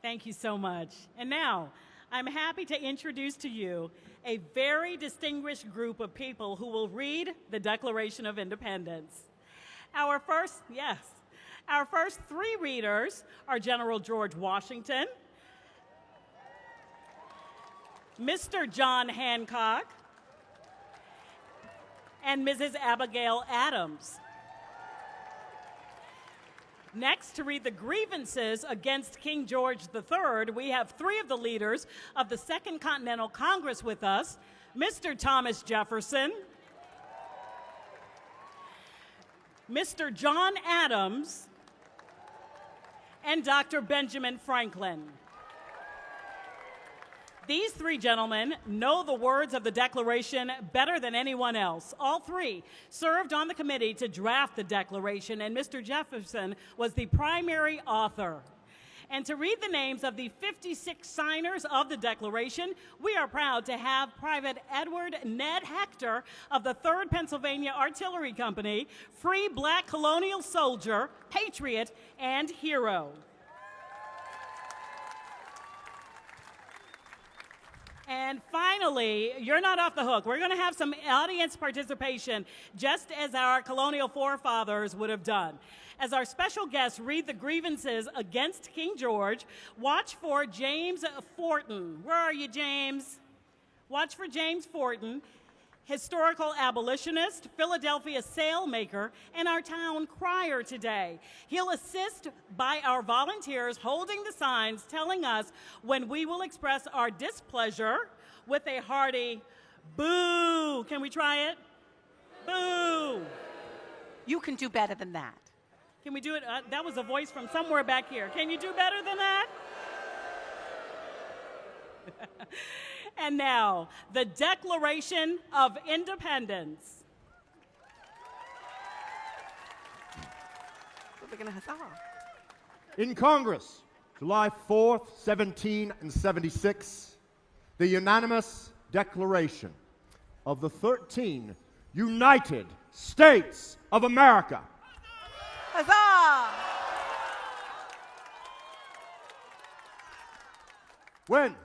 Thank you so much. And now, I'm happy to introduce to you a very distinguished group of people who will read the Declaration of Independence. Our first three readers are General George Washington, Mr. John Hancock, and Mrs. Abigail Adams. Next, to read the grievances against King George III, we have three of the leaders of the Second Continental Congress with us, Mr. Thomas Jefferson, Mr. John Adams, and Dr. Benjamin Franklin. These three gentlemen know the words of the Declaration better than anyone else. All three served on the committee to draft the Declaration, and Mr. Jefferson was the primary author. And to read the names of the 56 signers of the Declaration, we are proud to have Private Edward Ned Hector of the 3rd Pennsylvania Artillery Company, free black colonial soldier, patriot, and hero. And finally, you're not off the hook. We're going to have some audience participation, just as our colonial forefathers would have done. As our special guests read the grievances against King George, watch for James Forten. Where are you, James? Watch for James Forten, historical abolitionist, Philadelphia sailmaker, and our town crier today. He'll assist by our volunteers holding the signs telling us when we will express our displeasure with a hearty boo. Can we try it? Boo. You can do better than that. Can we do it? That was a voice from somewhere back here. Can you do better than that? And now, the Declaration of Independence. We're going to huzzah. In Congress, July 4th, 1776, the unanimous Declaration of the 13 United States of America. Huzzah! When,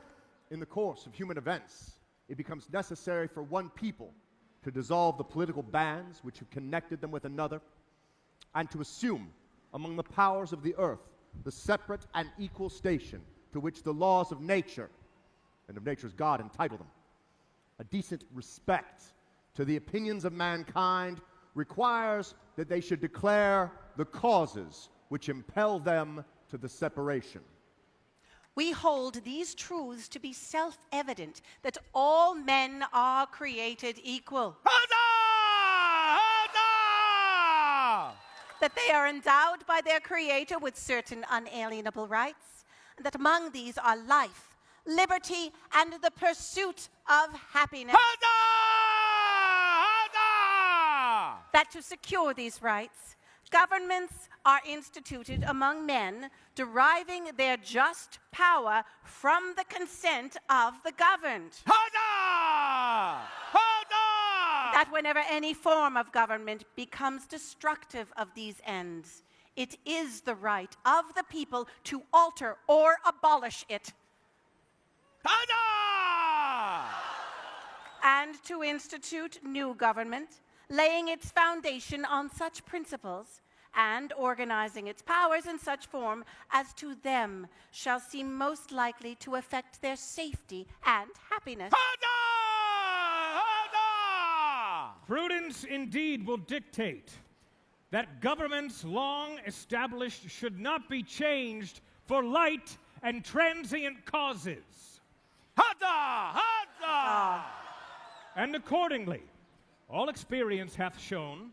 in the course of human events, it becomes necessary for one people to dissolve the political bands which have connected them with another, and to assume among the powers of the earth the separate and equal station to which the laws of nature and of nature's God entitle them. A decent respect to the opinions of mankind requires that they should declare the causes which impel them to the separation. We hold these truths to be self-evident, that all men are created equal. Huzzah! Huzzah! That they are endowed by their Creator with certain unalienable rights, and that among these are life, liberty, and the pursuit of happiness. Huzzah! Huzzah! That to secure these rights, governments are instituted among men, deriving their just power from the consent of the governed. Huzzah! Huzzah! That whenever any form of government becomes destructive of these ends, it is the right of the people to alter or abolish it. Huzzah! And to institute new government, laying its foundation on such principles and organizing its powers in such form as to them shall seem most likely to affect their safety and happiness. Huzzah! Huzzah! Prudence indeed will dictate that governments long established should not be changed for light and transient causes. Huzzah! Huzzah! And accordingly, all experience hath shown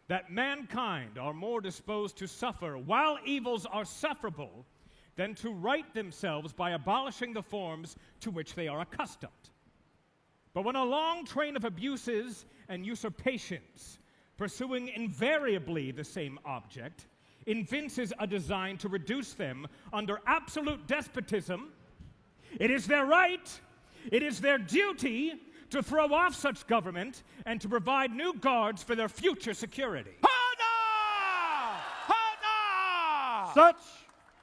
that mankind are more disposed to suffer while evils are sufferable than to right themselves by abolishing the forms to which they are accustomed. But when a long train of abuses and usurpations, pursuing invariably the same object, evinces a design to reduce them under absolute despotism, it is their right, it is their duty to throw off such government and to provide new guards for their future security. Huzzah! Huzzah! Such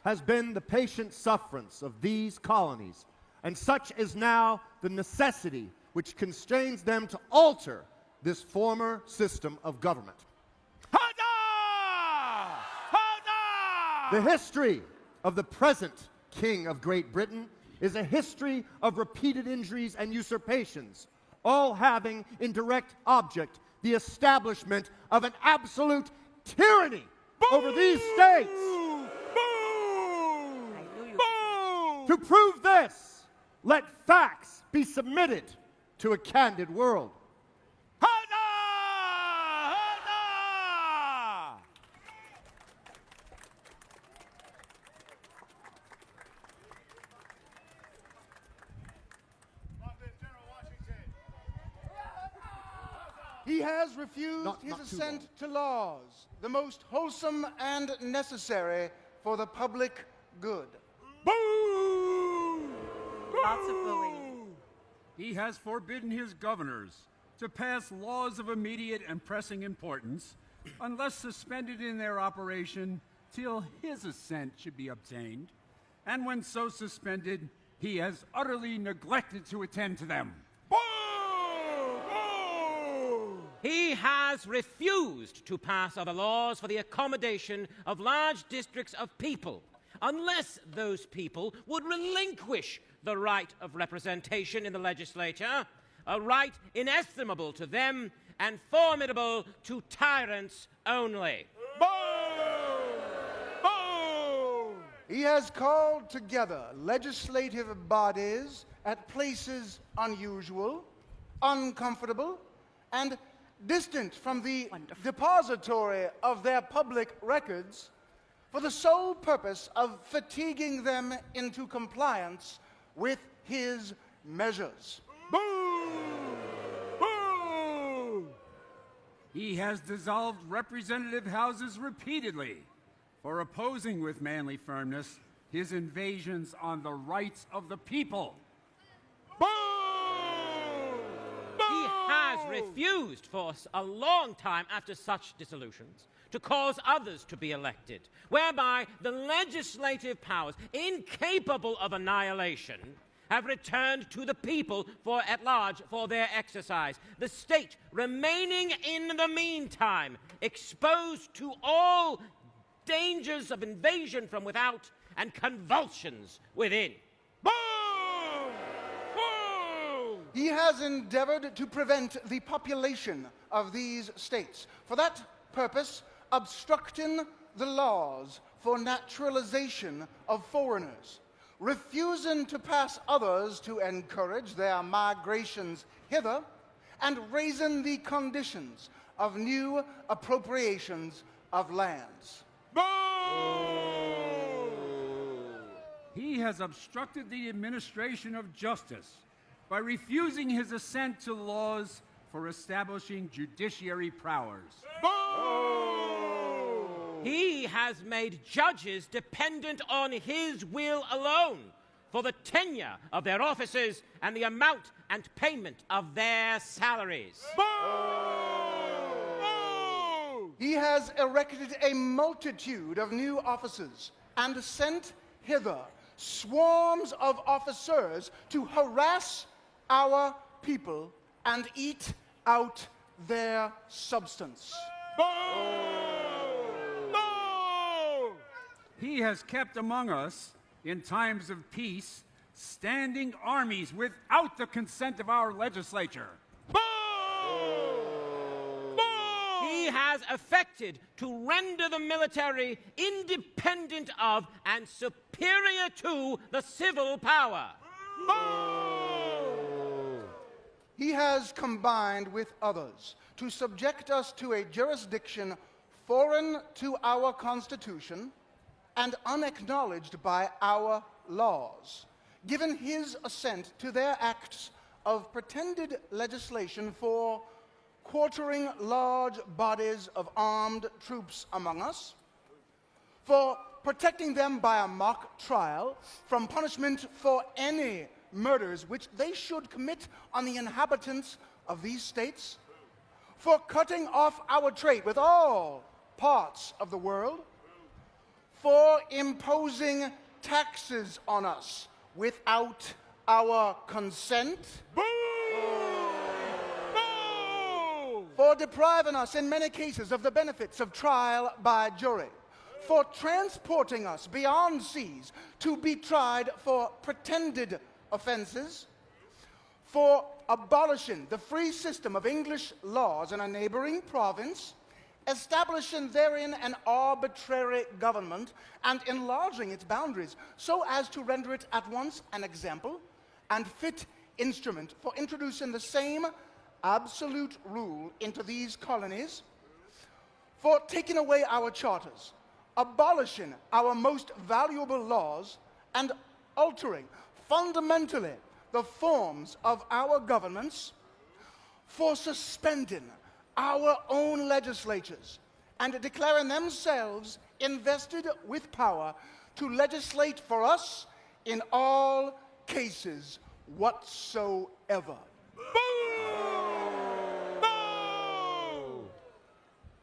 has been the patient sufferance of these colonies, and such is now the necessity which constrains them to alter this former system of government. The history of the present King of Great Britain is a history of repeated injuries and usurpations, all having in direct object the establishment of an absolute tyranny over these states. To prove this, let facts be submitted to a candid world. He has refused his not too assent to laws, the most wholesome and necessary for the public good. Lots of booing. He has forbidden his governors to pass laws of immediate and pressing importance unless suspended in their operation till his assent should be obtained. And when so suspended, he has utterly neglected to attend to them. He has refused to pass other laws for the accommodation of large districts of people, unless those people would relinquish the right of representation in the legislature, a right inestimable to them and formidable to tyrants only. He has called together legislative bodies at places unusual, uncomfortable, and distant from the depository of their public records for the sole purpose of fatiguing them into compliance with his measures. He has dissolved representative houses repeatedly for opposing with manly firmness his invasions on the rights of the people. He has refused for a long time after such dissolutions to cause others to be elected, whereby the legislative powers, incapable of annihilation, have returned to the people at large for their exercise, the state remaining in the meantime exposed to all dangers of invasion from without and convulsions within. He has endeavored to prevent the population of these states, for that purpose obstructing the laws for naturalization of foreigners, refusing to pass others to encourage their migrations hither, and raising the conditions of new appropriations of lands. He has obstructed the administration of justice by refusing his assent to laws for establishing judiciary powers. He has made judges dependent on his will alone for the tenure of their offices and the amount and payment of their salaries. He has erected a multitude of new offices and sent hither swarms of officers to harass our people and eat out their substance. He has kept among us, in times of peace, standing armies without the consent of our legislature. He has affected to render the military independent of and superior to the civil power. He has combined with others to subject us to a jurisdiction foreign to our Constitution and unacknowledged by our laws, given his assent to their acts of pretended legislation for quartering large bodies of armed troops among us, for protecting them by a mock trial from punishment for any murders which they should commit on the inhabitants of these states, for cutting off our trade with all parts of the world, for imposing taxes on us without our consent, for depriving us in many cases of the benefits of trial by jury, for transporting us beyond seas to be tried for pretended offenses, for abolishing the free system of English laws in a neighboring province, establishing therein an arbitrary government, and enlarging its boundaries so as to render it at once an example and fit instrument for introducing the same absolute rule into these colonies, for taking away our charters, abolishing our most valuable laws, and altering fundamentally the forms of our governments, for suspending our own legislatures and declaring themselves invested with power to legislate for us in all cases whatsoever.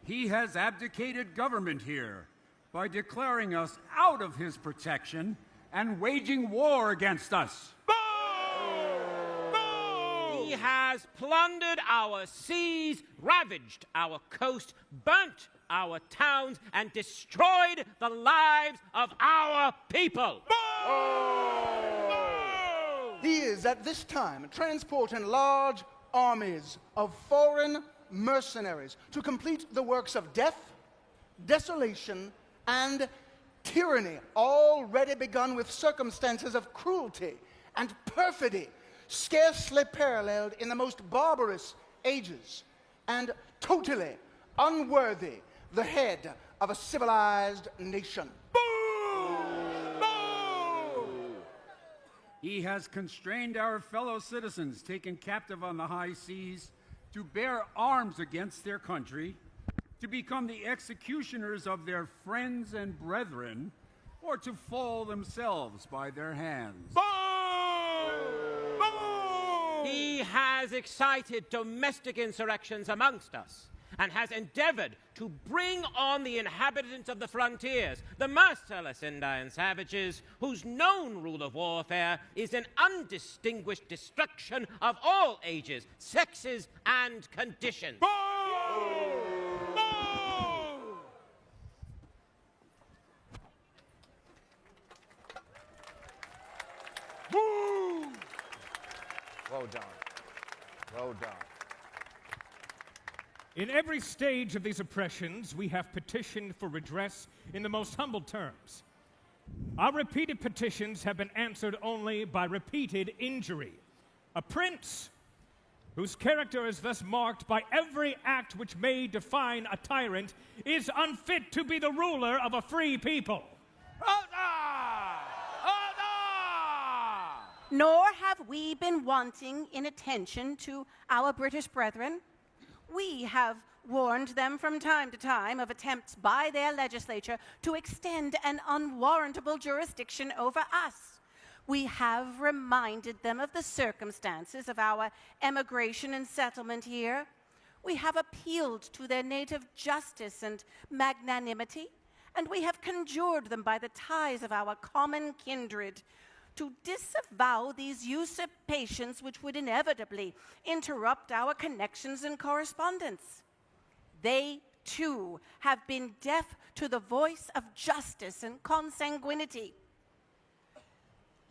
He has abdicated government here by declaring us out of his protection and waging war against us. He has plundered our seas, ravaged our coast, burnt our towns, and destroyed the lives of our people. He is at this time transporting large armies of foreign mercenaries to complete the works of death, desolation, and tyranny, already begun with circumstances of cruelty and perfidy scarcely paralleled in the most barbarous ages, and totally unworthy the head of a civilized nation. He has constrained our fellow citizens taken captive on the high seas to bear arms against their country, to become the executioners of their friends and brethren, or to fall themselves by their hands. He has excited domestic insurrections amongst us and has endeavored to bring on the inhabitants of the frontiers, the merciless Indian savages, whose known rule of warfare is an undistinguished destruction of all ages, sexes, and conditions. Well done. Well done. In every stage of these oppressions, we have petitioned for redress in the most humble terms. Our repeated petitions have been answered only by repeated injury. A prince whose character is thus marked by every act which may define a tyrant is unfit to be the ruler of a free people. Nor have we been wanting in attention to our British brethren. We have warned them from time to time of attempts by their legislature to extend an unwarrantable jurisdiction over us. We have reminded them of the circumstances of our emigration and settlement here. We have appealed to their native justice and magnanimity, and we have conjured them by the ties of our common kindred to disavow these usurpations which would inevitably interrupt our connections and correspondence. They, too, have been deaf to the voice of justice and consanguinity.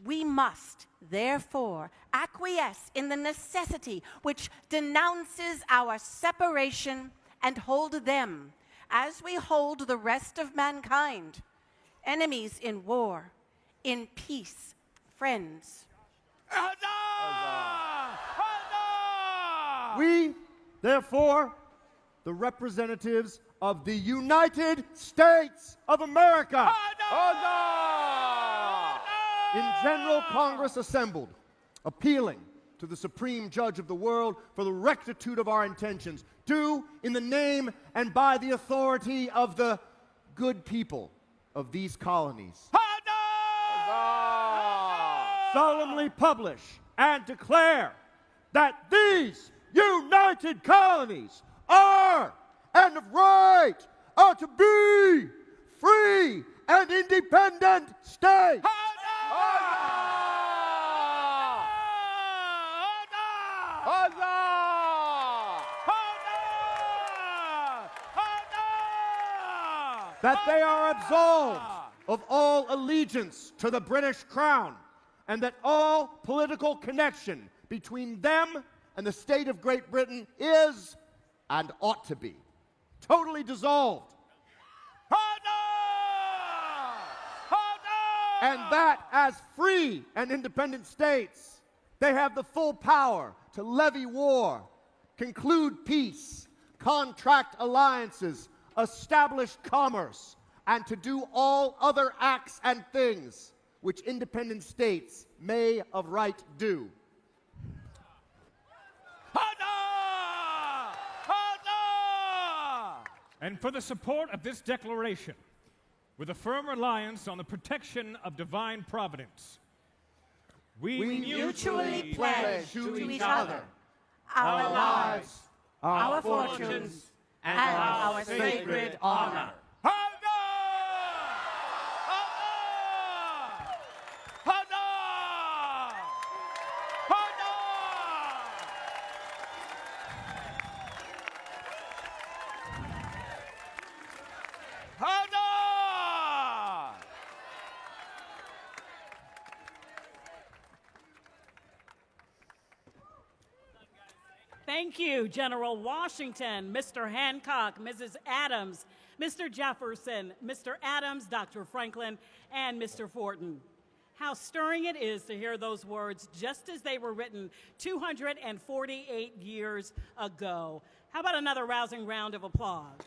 We must, therefore, acquiesce in the necessity which denounces our separation and hold them, as we hold the rest of mankind, enemies in war, in peace, friends. We, therefore, the representatives of the United States of America, in General Congress assembled, appealing to the Supreme Judge of the world for the rectitude of our intentions, do, in the name and by the authority of the good people of these colonies, solemnly publish and declare that these united colonies are and of right are to be free and independent states. That they are absolved of all allegiance to the British Crown, and that all political connection between them and the state of Great Britain is, and ought to be, totally dissolved. And that as free and independent states, they have the full power to levy war, conclude peace, contract alliances, establish commerce, and to do all other acts and things which independent states may of right do. And for the support of this declaration, with a firm reliance on the protection of divine providence, we mutually pledge to each other our lives, our fortunes, and our sacred honor. Thank you, General Washington, Mr. Hancock, Mrs. Adams, Mr. Jefferson, Mr. Adams, Dr. Franklin, and Mr. Fortin. How stirring it is to hear those words just as they were written 248 years ago. How about another rousing round of applause?